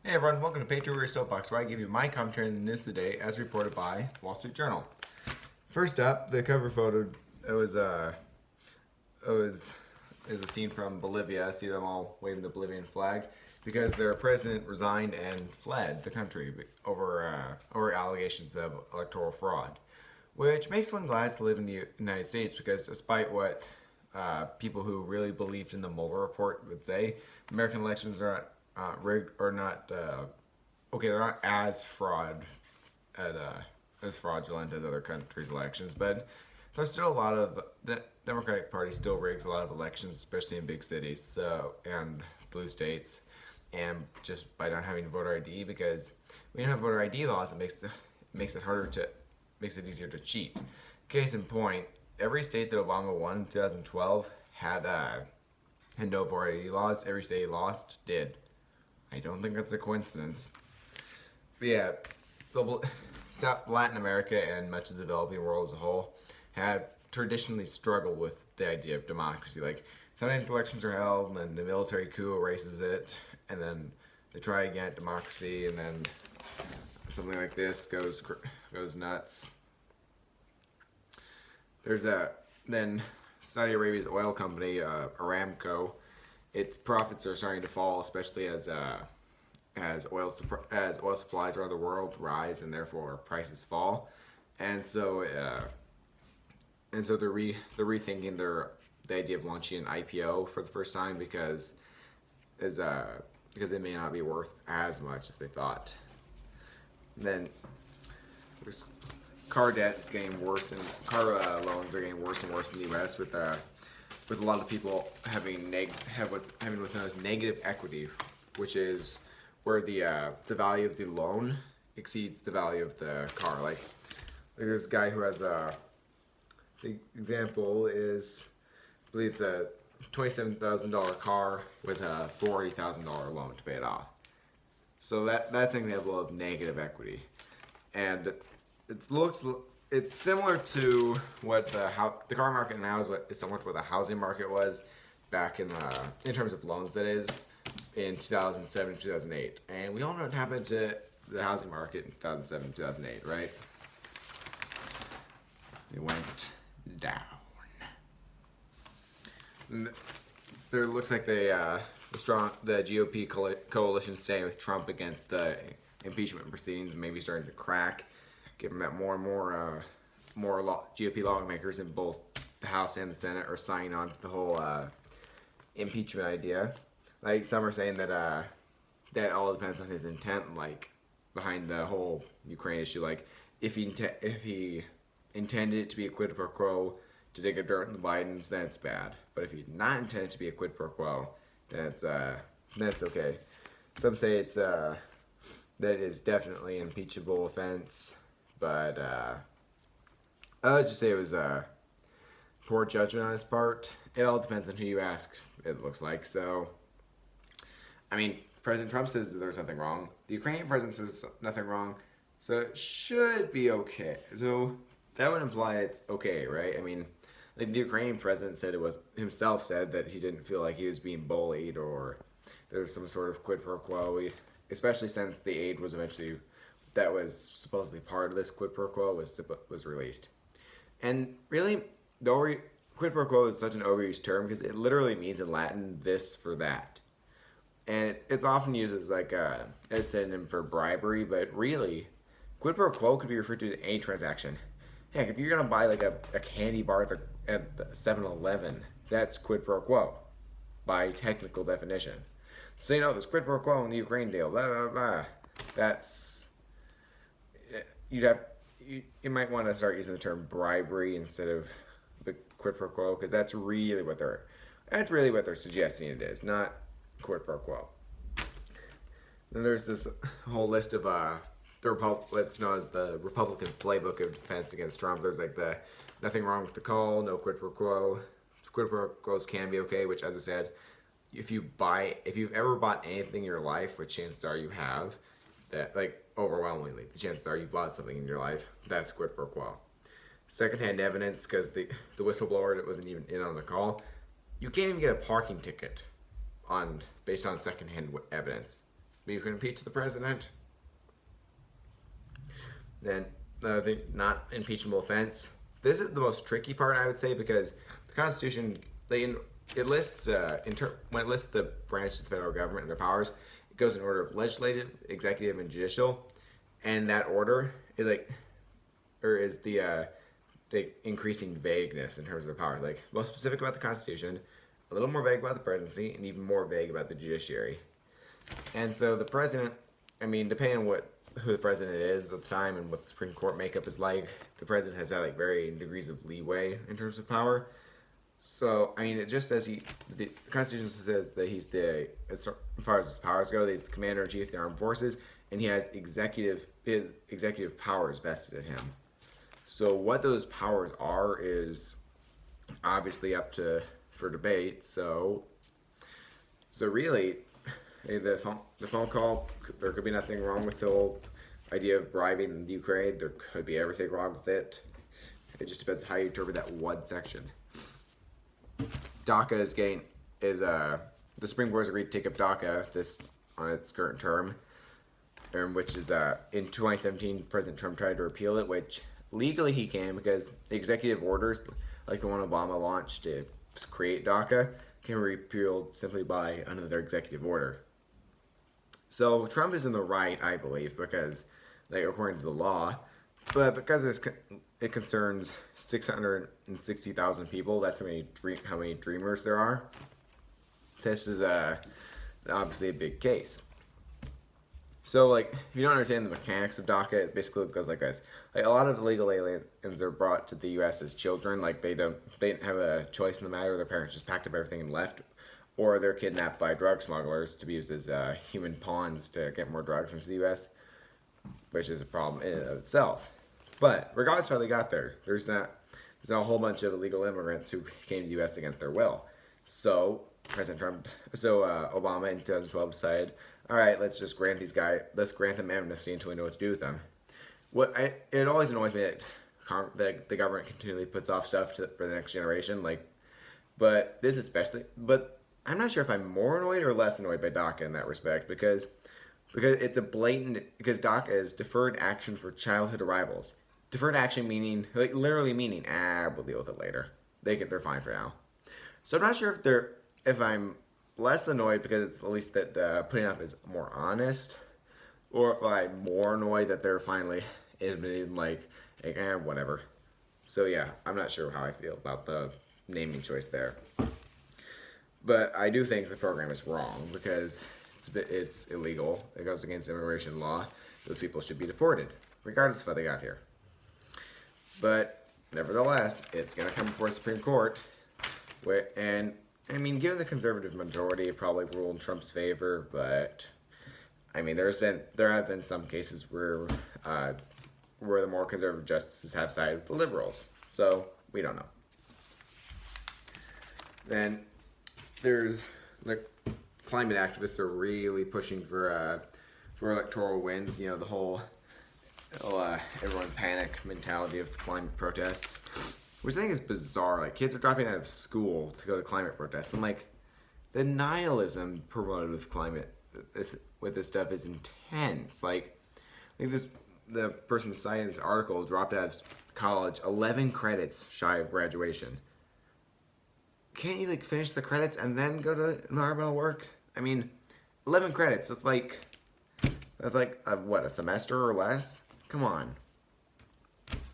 Hey everyone, welcome to Patriot Warrior Soapbox, where I give you my commentary on the news today, as reported by Wall Street Journal. First up, the cover photo. It was a scene from Bolivia. See them all waving the Bolivian flag because their president resigned and fled the country over allegations of electoral fraud, which makes one glad to live in the United States because despite what people who really believed in the Mueller report would say, American elections are rigged or not. They're not as as fraudulent as other countries' elections, but there's still a lot of the Democratic Party still rigs a lot of elections, especially in big cities, and blue states, and just by not having voter ID, because when you don't have voter ID laws, it makes it easier to cheat. Case in point, every state that Obama won in 2012 had no voter ID laws. Every state he lost did. I don't think that's a coincidence. But yeah, Latin America and much of the developing world as a whole have traditionally struggled with the idea of democracy. Like, sometimes elections are held and then the military coup erases it, and then they try again at democracy, and then something like this goes nuts. Then Saudi Arabia's oil company, Aramco, its profits are starting to fall, especially as oil supplies around the world rise and therefore prices fall, and so they're rethinking the idea of launching an IPO for the first time because they may not be worth as much as they thought. And then car debt is getting worse, and car loans are getting worse and worse in the U.S. with a lot of people having what's known as negative equity, which is where the value of the loan exceeds the value of the car. Like there's a guy who has the example is, I believe it's a $27,000 car with a $40,000 loan to pay it off. So that's an example of negative equity, and it's similar to what the car market now is similar to what the housing market was back in terms of loans, that is, in 2007 2008. And we all know what happened to the housing market in 2007 2008, right? It went down. And there looks like the GOP coalition staying with Trump against the impeachment proceedings maybe starting to crack, given that more and more GOP lawmakers in both the House and the Senate are signing on to the whole impeachment idea. Like, some are saying that that all depends on his intent, like behind the whole Ukraine issue. Like, if he intended it to be a quid pro quo to dig a dirt in the Bidens, then it's bad. But if he did not intend it to be a quid pro quo, then that's okay. Some say that it is definitely an impeachable offense, but let's just say it was poor judgment on his part. It all depends on who you ask, it looks like. So, I mean, President Trump says that there's nothing wrong. The Ukrainian president says nothing wrong. So it should be okay. So that would imply it's okay, right? I mean, like, the Ukrainian president said that he didn't feel like he was being bullied or there was some sort of quid pro quo, especially since the aid was that was supposedly part of this quid pro quo was released. And really, quid pro quo is such an overused term because it literally means in Latin this for that. And it's often used as a synonym for bribery, but really, quid pro quo could be referred to any transaction. Heck, if you're going to buy like a candy bar at the 7-Eleven, that's quid pro quo by technical definition. So, there's quid pro quo in the Ukraine deal, blah, blah, blah. You might want to start using the term bribery instead of the quid pro quo, because that's really what they're suggesting it is, not quid pro quo. Then there's this whole list of what's known as the Republican playbook of defense against Trump. There's like the nothing wrong with the call, no quid pro quo. Quid pro quos can be okay, which, as I said, if you've ever bought anything in your life, which chances are you have, that, like, overwhelmingly, the chances are you've bought something in your life, that's quid pro quo. Secondhand evidence, because the whistleblower that wasn't even in on the call, you can't even get a parking ticket based on secondhand evidence. you can impeach the president. Then another thing, not impeachable offense. This is the most tricky part, I would say, because the Constitution it lists when it lists the branches of the federal government and their powers, it goes in order of legislative, executive, and judicial, and that order is the increasing vagueness in terms of the powers. Like most specific about the Constitution, a little more vague about the presidency, and even more vague about the judiciary. And so the president, I mean, depending on who the president is at the time and what the Supreme Court makeup is like, the president has had like varying degrees of leeway in terms of power. So I mean, it just says the Constitution says that he's as far as his powers go, he's the commander in chief of the armed forces, and he has executive powers vested in him. So what those powers are is obviously up for debate. So really, the phone call, there could be nothing wrong with the whole idea of bribing the Ukraine. There could be everything wrong with it. It just depends how you interpret that one section. DACA the Supreme Court has agreed to take up DACA on its current term, which is in 2017 President Trump tried to repeal it, which legally he can because executive orders like the one Obama launched to create DACA can be repealed simply by another executive order. So Trump is in the right, I believe, because, like, according to the law, but because it concerns 660,000 people, that's how many dreamers there are. This is obviously a big case. So, like, if you don't understand the mechanics of DACA, it basically goes like this. Like, a lot of illegal aliens are brought to the U.S. as children. Like, they didn't have a choice in the matter. Their parents just packed up everything and left. Or they're kidnapped by drug smugglers to be used as human pawns to get more drugs into the U.S., which is a problem in and of itself. But regardless of how they got there, there's a whole bunch of illegal immigrants who came to the U.S. against their will. So Obama in 2012 decided, all right, let's grant them amnesty until we know what to do with them. It always annoys me that the government continually puts off stuff for the next generation, but I'm not sure if I'm more annoyed or less annoyed by DACA in that respect, because it's because DACA is deferred action for childhood arrivals. Deferred action meaning, like, literally meaning, we'll deal with it later. They're fine for now. So I'm not sure if I'm less annoyed because it's at least that putting up is more honest, or if I'm more annoyed that they're finally admitting whatever. So yeah, I'm not sure how I feel about the naming choice there. But I do think the program is wrong because it's illegal. It goes against immigration law. Those people should be deported, regardless of how they got here. But nevertheless, it's going to come before the Supreme Court. And I mean, given the conservative majority, it probably ruled in Trump's favor. But I mean, there have been some cases where the more conservative justices have sided with the liberals. So we don't know. Then there's the climate activists are really pushing for electoral wins. You know, the whole everyone panic mentality of the climate protests, which I think is bizarre. Like, kids are dropping out of school to go to climate protests, and like the nihilism promoted with this stuff is intense. Like the person citing this article dropped out of college 11 credits shy of graduation. Can't you finish the credits and then go to environmental work? I mean, 11 credits. That's like a semester or less. Come on.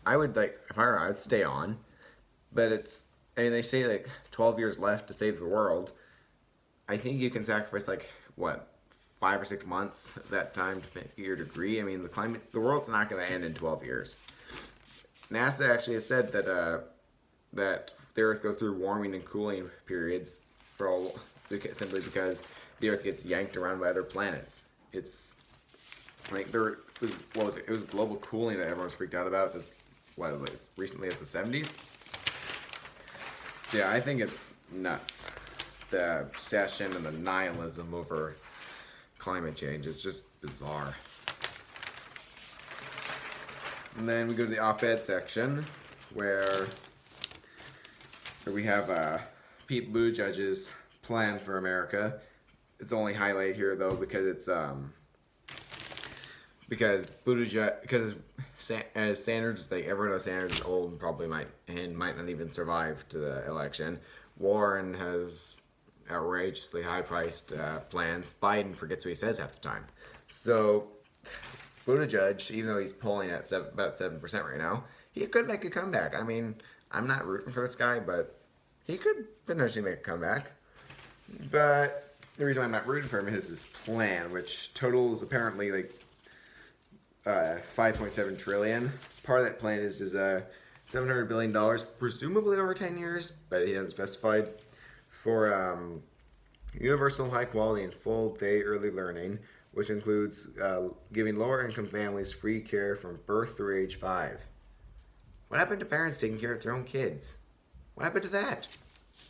I would if I were, I'd stay on, but they say 12 years left to save the world. I think you can sacrifice 5 or 6 months of that time to get your degree. I mean, the world's not going to end in 12 years. NASA actually has said that the Earth goes through warming and cooling periods simply because the Earth gets yanked around by other planets. It's it was global cooling that everyone's freaked out about as recently as the 70s. So yeah, I think it's nuts. The obsession and the nihilism over climate change is just bizarre. And then we go to the op-ed section where we have Pete Buttigieg's plan for America. It's only highlighted here though because because Buttigieg, because as Sanders, like everyone knows Sanders is old and probably might not even survive to the election. Warren has outrageously high-priced plans. Biden forgets what he says half the time. So Buttigieg, even though he's polling at about 7% right now, he could make a comeback. I mean, I'm not rooting for this guy, but he could potentially make a comeback. But the reason why I'm not rooting for him is his plan, which totals apparently like 5.7 trillion. Part of that plan is $700 billion, presumably over 10 years, but he hasn't specified, for universal high quality and full day early learning, which includes giving lower income families free care from birth through age 5. What happened to parents taking care of their own kids? What happened to that?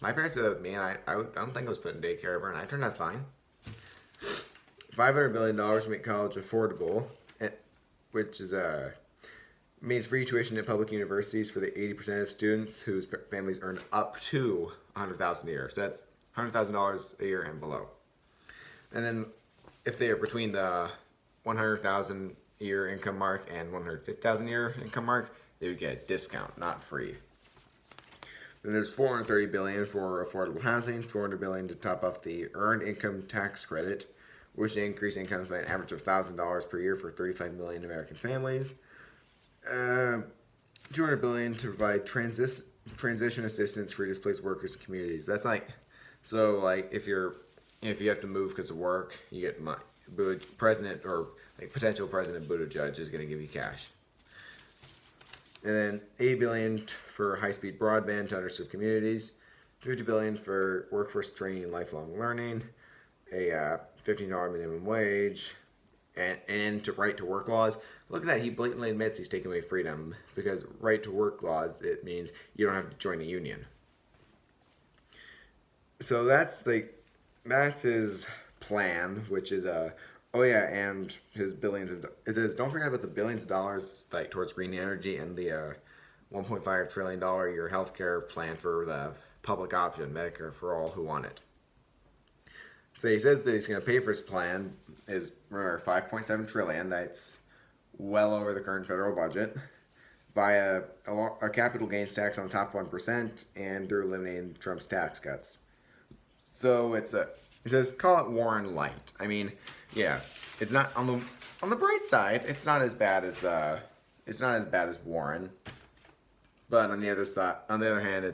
My parents did that with me, and I don't think I was put in daycare ever, and I turned out fine. $500 billion to make college affordable, which is means free tuition at public universities for the 80% of students whose families earn up to $100,000 a year. So that's $100,000 a year and below. And then if they are between the $100,000 a year income mark and $150,000 a year income mark, they would get a discount, not free. Then there's $430 billion for affordable housing, $400 billion to top off the earned income tax credit, which would increase incomes by an average of $1,000 per year for 35 million American families. $200 billion to provide transition assistance for displaced workers and communities. That's like, so like if you have to move because of work, you get money. President or like potential President Buttigieg is going to give you cash. And then $80 billion for high-speed broadband to underserved communities, $50 billion for workforce training and lifelong learning, a $15 minimum wage, and to right-to-work laws. Look at that. He blatantly admits he's taking away freedom, because right-to-work laws, it means you don't have to join a union. So that's his plan, which is oh yeah, and his billions of it says don't forget about the billions of dollars like towards green energy and the $1.5 trillion a year healthcare plan for the public option, Medicare for all who want it. So he says that he's going to pay for his plan is, remember, $5.7 trillion. That's well over the current federal budget, via a capital gains tax on the top 1% and through eliminating Trump's tax cuts. So it says call it Warren light. I mean, yeah, it's not on the bright side. It's not as bad as Warren, but on the other hand,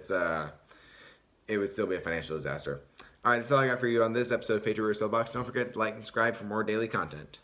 it would still be a financial disaster. All right, that's all I got for you on this episode of Patriot Soapbox. Don't forget to like and subscribe for more daily content.